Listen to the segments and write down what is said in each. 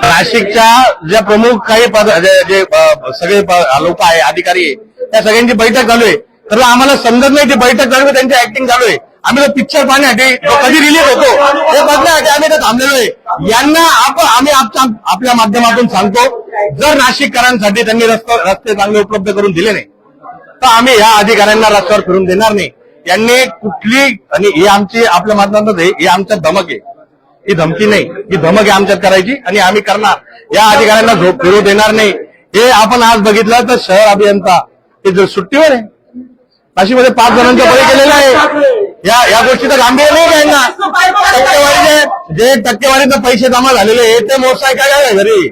नाशिकच्या ज्या प्रमुख काही जे सगळे लोक आहे अधिकारी त्या सगळ्यांची बैठक चालू आहे. तर आम्हाला समजत नाही ती बैठक चालू आहे, त्यांची ऍक्टिंग चालू आहे. आम्ही तो पिक्चर पाहण्यासाठी कधी रिलीज होतो हे बघण्यासाठी आम्ही तर थांबलेलो आहे. यांना आम्ही आपल्या माध्यमातून सांगतो, जर नाशिककरांसाठी त्यांनी रस्ते चांगले उपलब्ध करून दिले नाही तर आम्ही ह्या अधिकाऱ्यांना रस्त्यावर फिरून देणार नाही. यांनी कुठली, आणि ही आमची आपल्या माध्यमातून ही आमच्या धमक आहे, ही धमकी नाही, ही धमक आहे आमच्यात करायची आणि आम्ही करणार. या अधिकाऱ्यांना झोप फिरू देणार नाही. हे आपण आज बघितलं तर शहर अभियंता हे जर सुट्टीवर आहे, नाशिकमध्ये 5 जणांचा बळी केलेला आहे. या गोष्टीचं गांभीर्य नाही का यांना? टक्केवारीचे जे टक्केवारीचे पैसे जमा झालेले आहे ते मोटरसायकल आहे घरी,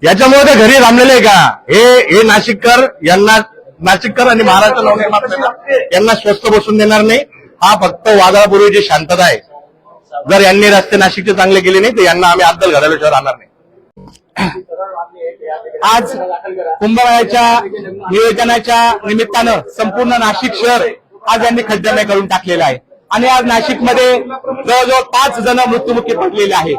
याच्यामुळे ते घरी थांबलेले आहे का? हे नाशिककर आणि महाराष्ट्र नवनिर्माण यांना स्वस्त बसून देणार नाही. हा फक्त वादळापूर्वीची शांतता आहे. जर यांनी रस्ते नाशिकचे चांगले केले नाही तर यांना आम्ही अद्दल घडायला शहर आणणार नाही. आज कुंभमेळ्याच्या नियोजनाच्या निमित्तानं संपूर्ण नाशिक शहर आज यांनी खड्ड्यामय करून टाकलेलं आहे आणि आज नाशिकमध्ये जवळजवळ 5 जण मृत्युमुखी पडलेले आहे.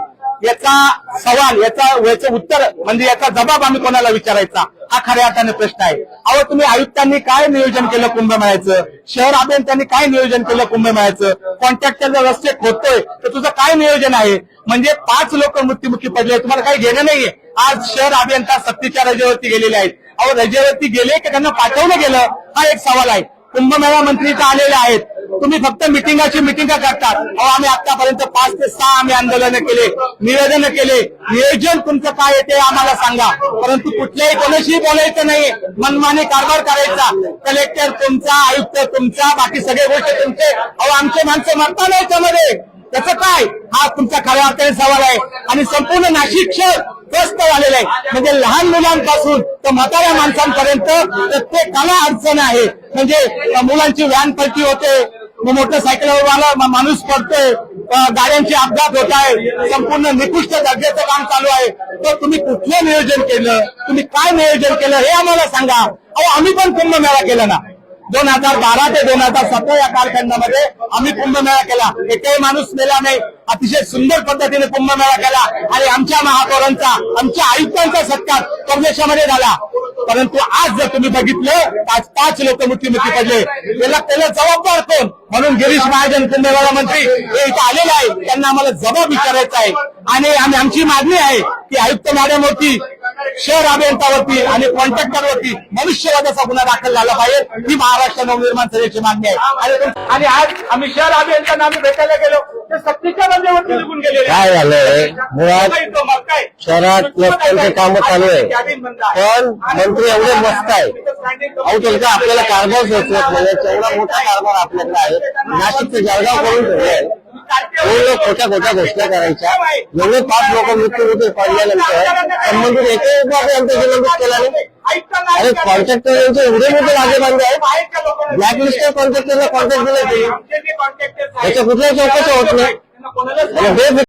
याचा सवाल, याचं उत्तर म्हणजे याचा जबाब आम्ही कोणाला विचारायचा हा खऱ्या अर्थाने प्रश्न आहे. अहो, तुम्ही आयुक्तांनी काय नियोजन केलं कुंभमेळ्याचं? शहर अभियंत्यांनी काय नियोजन केलं कुंभमेळ्याचं? कॉन्ट्रॅक्टर जर रस्ते खोदतोय तर तुझं काय नियोजन आहे? म्हणजे 5 लोक मृत्युमुखी पडले, तुम्हाला काही घेणं नाहीये. आज शहर अभियंता सक्तीच्या रजेवरती गेलेले आहेत. अहो, रजेवरती गेले की त्यांना पाठवलं गेलं हा एक सवाल आहे. कुंभमेळा मंत्री तर आलेले आहेत, तुम्ही फक्त मिटिंगाची मिटिंगा करतात. अहो, आम्ही आतापर्यंत 5 ते 6 आम्ही आंदोलनं केले, निवेदन केले. नियोजन तुमचं काय आहे ते आम्हाला सांगा, परंतु कुठल्याही कोणाशी बोलायचं नाही, मनमानी कारभार करायचा. कलेक्टर तुमचा, आयुक्त तुमचा, बाकी सगळे गोष्टी तुमचे. अहो, आमचे माणसं मरता नाही याच्यामध्ये, त्याचं काय? हा तुमचा खऱ्या अर्थाने सवाल आहे. आणि संपूर्ण नाशिक शहर त्रस्त झालेलं आहे, म्हणजे लहान मुलांपासून तर म्हाताऱ्या माणसांपर्यंत प्रत्येकाला अडचण आहे. म्हणजे मुलांची व्हॅन पलटी होते, मोटरसायकलवर माणूस पडतोय, गाड्यांचे अपघात होत आहे, संपूर्ण निकृष्ट दर्जाचं काम चालू आहे. तर तुम्ही कुठलं नियोजन केलं, तुम्ही काय नियोजन केलं हे आम्हाला सांगा. अहो, आम्ही पण कुंभमेळा केला ना, 2012 ते 2017 या कालखंडामध्ये आम्ही कुंभमेळा केला. एकही माणूस मेला नाही. अतिशय सुंदर पद्धतीने कुंभमेळा केला आणि आमच्या महापौरांचा, आमच्या आयुक्तांचा सत्कार परदेशामध्ये झाला. परंतु आज जर तुम्ही बघितलं, आज 5 लोक मृत्युमुखी पडले, त्याला जबाबदार कोण? म्हणून गिरीश महाजन कुंभमेळा मंत्री हे इथे आलेले आहे, त्यांना आम्हाला जबाब विचारायचा आहे. आणि आमची मागणी आहे की आयुक्त मॅडमवरती, शहर अभियंतावरती आणि कॉन्ट्रॅक्टरवरती मनुष्यवधाचा गुन्हा दाखल झाला पाहिजे, ही महाराष्ट्र नवनिर्माण सेनेची मागणी आहे. आणि आज आम्ही शहर अभियंत्यांना आम्ही भेटायला गेलो, ते सक्तीच्या रजेवरती निघून गेलेले. काय झालंय, मुळात शहरात रस्त्यांचे कामं चालू आहे, पण मंत्री एवढे मस्त आहे. अहो, तुमचा आपल्याला कारभार सोचत नाही, एवढा मोठा कारभार आपल्याकडे आहे. नाशिकचं जळगाव करून ठेवलंय. खोट्या घोषणा करायच्या. एवढे 5 लोक मृत्युमुखी पडल्यानंतर संबंधित एकही उपायांचा निलंबित केला नाही. अरे, कॉन्ट्रॅक्टर एवढे मोठे लागे बांधले आहेत, ब्लॅकलिस्टेड कॉन्ट्रॅक्टरला कॉन्ट्रॅक्ट दिले, त्याच्या कुठल्याही चौकशी होत नाही.